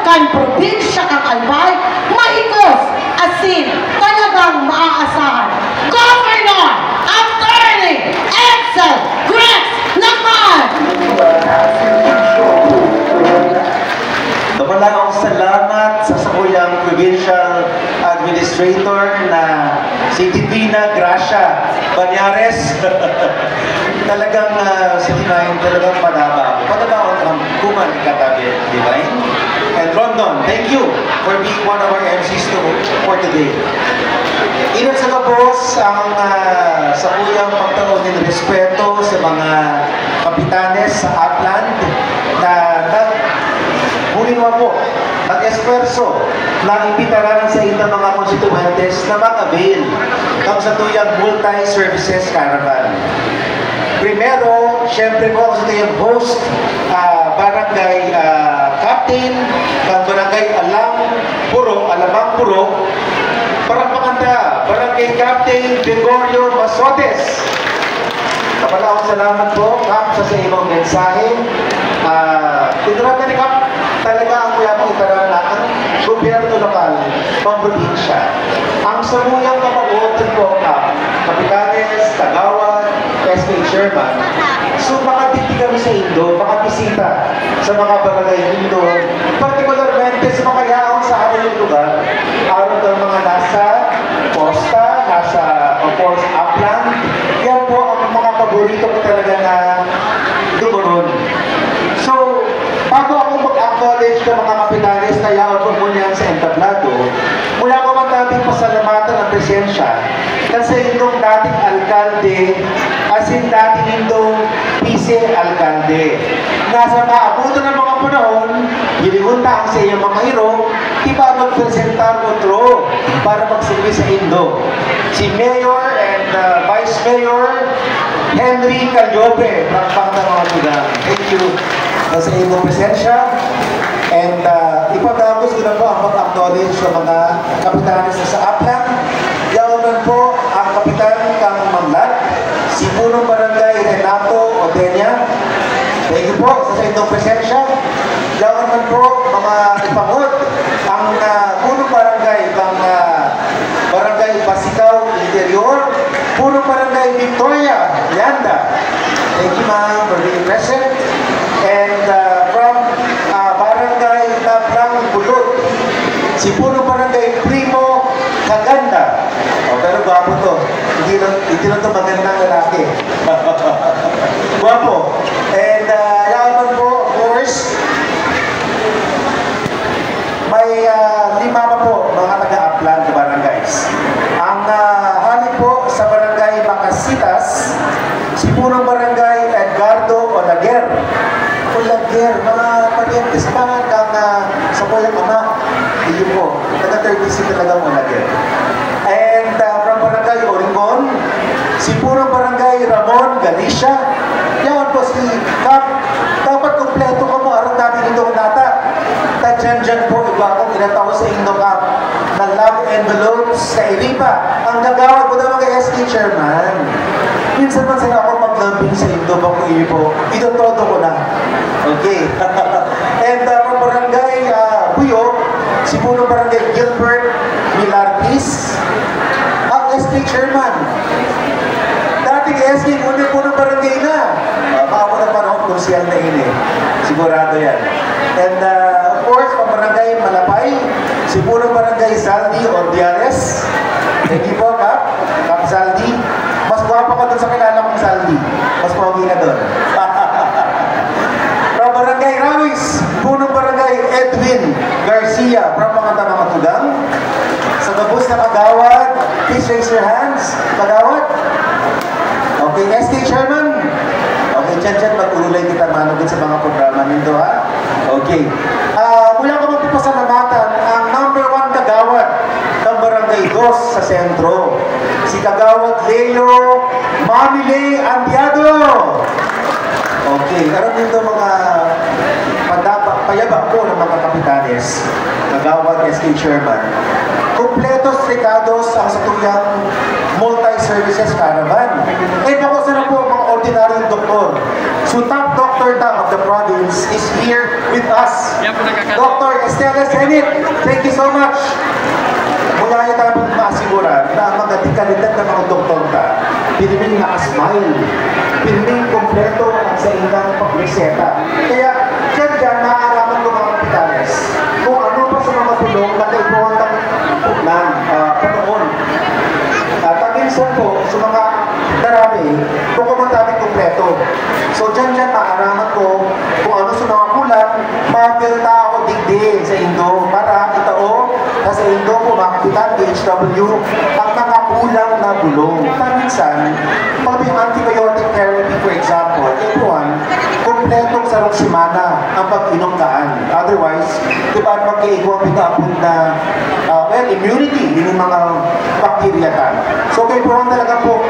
kan probinsya kang Albay, maikos, asin, talagang maaasahan. Governor, Attorney, Edsel, Grex, Laman! Napalang salamat sa sakuyang Provincial Administrator na si Divina Gracia Banyares. Talagang si Divine, talagang padaba. Padaba ang kuman ikatabi, Divine. And Rondon, thank you for being one of our MCs for today. Ingat sa kabos ang sakuyang pagtaon ng respeto sa mga kapitanes sa Upland na Bulinwa po, nag-esperso na imbitaran sa inyong mga konstituentes na mag-avail ng sa tuyang multi-services caravan. Primero, syempre po ako sa tuyang host, barangay captain, ng barangay Alamang Puro, parang panganta, barangay captain Gregorio Masotes. Kapalaong salamat po, Kap, sa imong mensahe. Tinaragan ni Kap, talaga ang kuya mong itaran na ang gobyerno lokal, pang-probinsya. Ang samuyang kapag-uotin po, Kap, kapitanes, tagawad, SK Chairman, so makatiti kami sa Indo, makabisita sa mga barangay Indo, particularmente sa mga yaon sa aming lugar, araw ng mga nasa Costa, nasa, of course, Upland. Yan po ang mga paborito ko talaga na dumoron. So, bago ako mag-acknowledge ng mga kapitanes na yaon po muna sa entablado, mula ko matabing pasalamatan ang presensya kasi itong dating alkalde, as in dating itong vice-alkalde. Nasa maabuto ng mga panahon, hinigunta ang sa iyong mga hero, iba magpresentar otro para magsilbi sa Indo. Si Mayor and Vice Mayor Henry Calyope, ng mga tugang. Thank you sa iyong presensya. And ipagkakos ko na po ang mag-acknowledge ng mga kapitanes na sa Upland. Yawanan po ang kapitan kang Manglat, si Punong Barangay Renato Odenia. Thank you po sa iyong presensya. Yawanan po mga ipangod ang Punong Barangay kang Barangay Pasikaw Interior, Punong Barangay Victoria Yanda. Thank you ma'am for being present. And from Barangay Tablang Bulot, si Punong Barangay Primo Kaganda. Pero gwapo to. Hindi lang to magandang lalaki. Gwapo. And yaman po, of course, may 5 pa po mga taga-Upland na barangays. Ang halip po sa Barangay Macasitas, si Punong Barangay Edgardo Olaguer. Olaguer, mga parientes pa kang sa Poyang Ama. Iyo po, taga-30 talagang Olaguer. And from Barangay Oringon, si Punong Barangay Ramon Galicia. Yan po si Kap. Dapat kompleto ka mo, arang dami nito nata. Tadyan po, iba akong inataw sa Indo Kap na love envelopes sa Iripa. Ang nagawad ko na mga SK Chairman. Minsan man sila ako mag-lambing sa Indo bang ko iyo po. Itotodo ko na. Okay. And from Barangay Buyo, si Punong Barangay Gilbert Milartis, ang SK Chairman. Dating SK, ngunit Punong Barangay na. Paano na panahon kung siyang na ini. Sigurado yan. And of course, from Barangay Malapay, si Punong Barangay Zaldi Ordiales. Thank you po, Kap. Kap Zaldi. Mas guwapo ka dun sa kilala kong Zaldi. Mas pogi ka dun. From Barangay Rawis, Punong Barangay Edwin Garcia. From mga Tamamatugang. Sa gabos na Kagawad, please raise your hands. Kagawad. Okay, SK Chairman. Okay, dyan, mag-ululay kita manugin sa mga programa nito, ha? Okay. Mula ko magpapasalamatan ang number 1 kagawad ng Barangay 2 sa sentro. Si Kagawad Leo Mamile Andiado. Okay, karoon dito mga payabak po ng mga kapitanes. Kagawad SK Chairman. Kompletos Ricados ang satuyang multi-services caravan. And ako sana po mga ordinaryong doktor. So top doctor of the province is here with us. Dr. Marcela Senit, thank you so much. Mula niya dapat maasigura na ang mga dekalidad ng mga doktor ka, piniming nakasmile, piniming kompleto ang sa ilang pagreseta. Kaya, dyan maaaraman ko mga kapitales kung ano pa sa mga tulong na kaipuhan ng panoon. At minsan po, sa mga darami, kung kumantabing kompleto. So, dyan maaaraman ko kung ano sa mga kulang, mapilta ako digdi sa Indo para itao na sa Indo po mga kapitan, DHW, ang mga kulang na bulong. Minsan, pag may antibiotic therapy, for example, kaipuhan, kompletong sarong simana ang pag-inom kaan. Otherwise, di ba magkaigwang bigapon na immunity, yun yung mga bacteria ka. So, kaipuhan talaga po,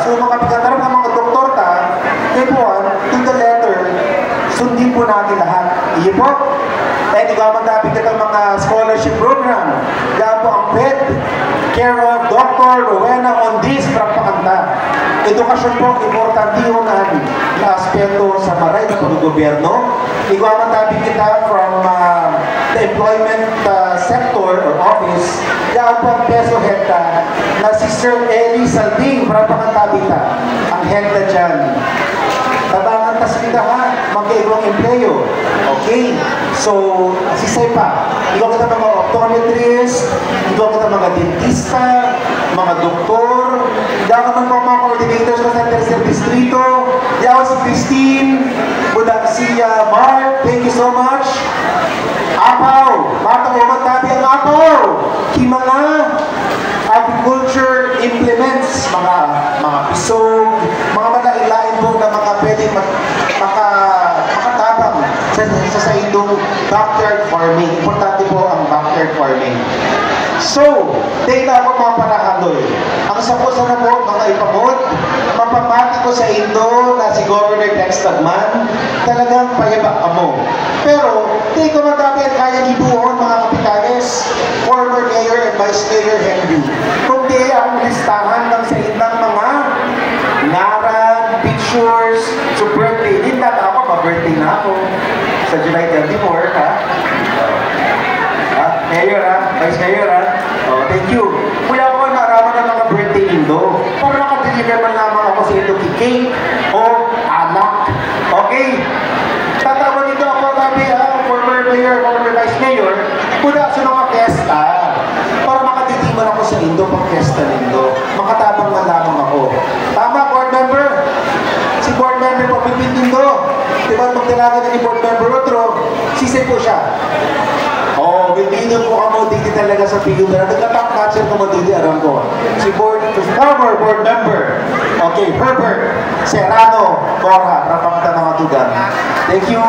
so mga pagkataram ng mga doktor ta, kaipuhan, to the letter, sundin po natin lahat. Iyo po, dahil ikaw magdapit ka ng mga scholarship program. Yan po ang PED, care of Dr. Rowena Ondis, Prapakanta. Edukasyon po, importante yun na aspeto sa maray ng pag-gobyerno. Ikaw magdapit kita from the employment sector or office. Yan po ang peso head na si Sir Eli Salding, Prapakanta kita. Ang head na dyan. Tabangan tas kita ha, magkaibang empleyo. Okay? So, sisay pa. Ikaw kita mga optometrist, ikaw kita mga dentista, mga doktor, ikaw kita mga coordinators sa tercer distrito, ikaw si Christine, budak si Mark, thank you so much. Apaw, matang tabi ang apaw, mga agriculture implements, mga pisog, mga malain-lain po na mga pwedeng makatabang sa indong backyard farming. Importante po ang backyard farming. So, data ako mga panahaloy. Ang sapusan na po, mga ipamod, mapamati ko sa Indo na si Governor Dex Tagman, talagang payabak mo. Pero, di ko magkabi at kayang ibuhon mga kapitales, former Mayor and Vice Mayor Henry. Kung di ang listahan ng sa indang mga ngaran, pictures, so birthday. Hindi na ako, ma-birthday na ako. Sa July 24, ha? Mayor, ha? Vice Mayor, ha? Oh, thank you. Kuya ako, naraman ng mga birthday Indo. Para nakadeliver man lamang ako sa Indo cake o anak. Okay? Tatawa dito ako, sabi, former Mayor, former Vice Mayor, kuda sa mga fiesta. Para makaditiman ako sa Indo pag fiesta ng Indo. Makatabang man lamang ako. Tama, board member? Si board member po, Pipin Indo. Diba, magdalaga ni board member Otro, sisay po siya. Oh, bibino po kamo dito talaga sa piyo na nagka-top notcher ko mo dito aram ko. Si former board member. Okay, Herbert Serrano Borja, rapangta ng Matugan. Thank you,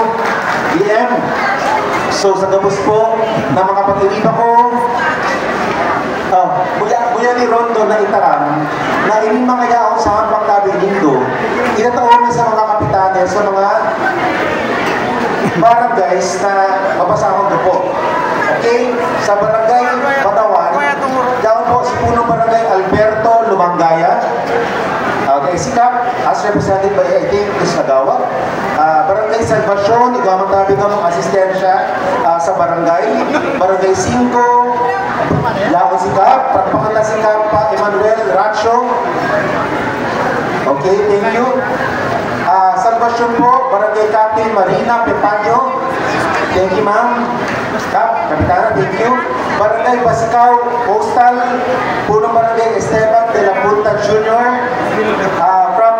BM. So, sa gabos po na mga pag-iliba ko, buya ni Rondo na itaram na ining mga yaon sa hambang labing Indo, inataon sa mga kapitanes, sa mga barangays na mapasahon na po. Okay? Sa barangay Batawan, diyan po si Punong Barangay Alberto Lumangaya. Okay, sikap as represented by I think Nagawa. Barangay Salvacion, ikaw magtabi ka ng asistensya sa barangay. Barangay 5, Lago Sikap, pagpakita Sikap pa Emmanuel Racho. Okay, thank you. Salvacion po, Barangay Captain Marina Pepanyo. Thank you, ma'am. Kapitana, thank you. Barangay Basikaw, Postal, Punong Barangay Esteban de la Punta Jr. From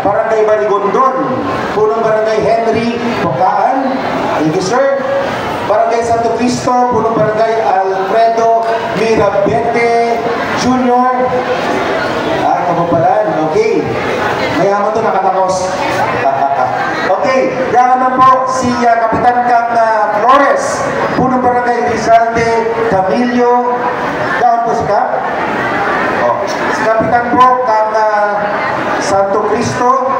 Barangay Barigondon, Punong Barangay Henry Pokaan. Thank you, sir. Barangay Santo Cristo, Punong Barangay Alfredo Mirabete Jr. Kapapalan, okay. Mayaman to nakatakos. Okay, yan naman po si Kapitan Kang Flores, Punong Barangay Rizalde Camillo. Yan po si Kap. Oh. Si Kapitan po Kang Santo Cristo.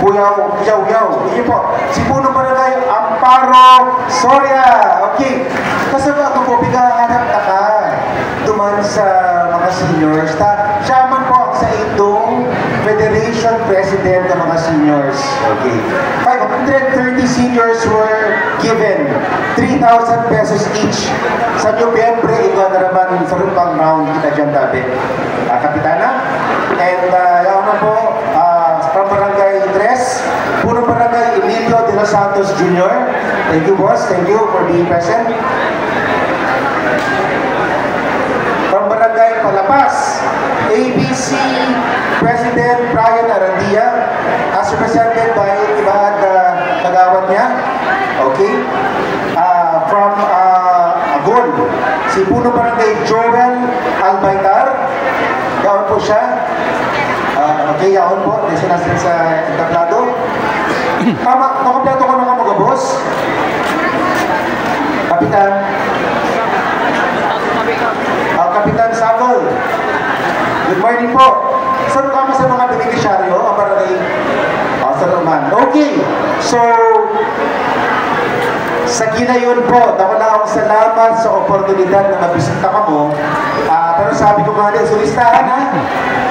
Kuyaw. Iyon po. Si Punong Barangay Amparo Soria. Okay. Kasi ako po, bigahanap na ka. Duman sa mga seniors. Siya man po sa itong Federation President ng mga seniors. Okay. 536 seniors were given 3,000 pesos each. Sa Nobyembre, ito na naman sa rupang round kita dyan tabi. Kapitana. And yaw na po, from Barangay Tres, Puno Barangay Emilio de los Santos Jr. Thank you, boss. Thank you for being present. From Barangay Palapas, ABC President Brian Arandia, as represented by iba at kagawad niya. Okay. From Agol, si Puno Barangay Joel Albaytar. Yaon po siya. Okay, yaon po. Kasi nasin sa tablado. Makompleto ko naman mga boss. Kapitan. Kapitan Sagol. Good morning po. Saan kamo sa mga beneficiaryo? Ang barangay sa Roman. Okay. So, sa ginayon po, nawala akong salamat sa oportunidad na mabisita ka mo. Pero sabi ko nga din, so listahan ha?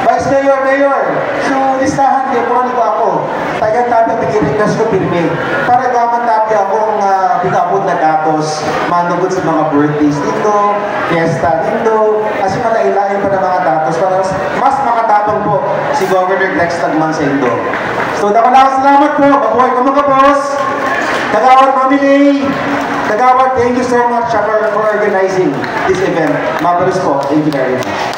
Vice Mayor, Mayor, so listahan din po ako. Tayan tabi ang bigirigas ko pirmi. Para gaman tabi akong bigabot na datos, manugod sa mga birthdays dito, fiesta dito, kasi malailain pa ng mga datos para mas makatapang po si Governor Lex Tagman sa Indo. So, nawala salamat po. Mabuhay ko mga boss. Kagawad family, Kagawad, thank you so much for organizing this event. Mabalos po. Thank you very much.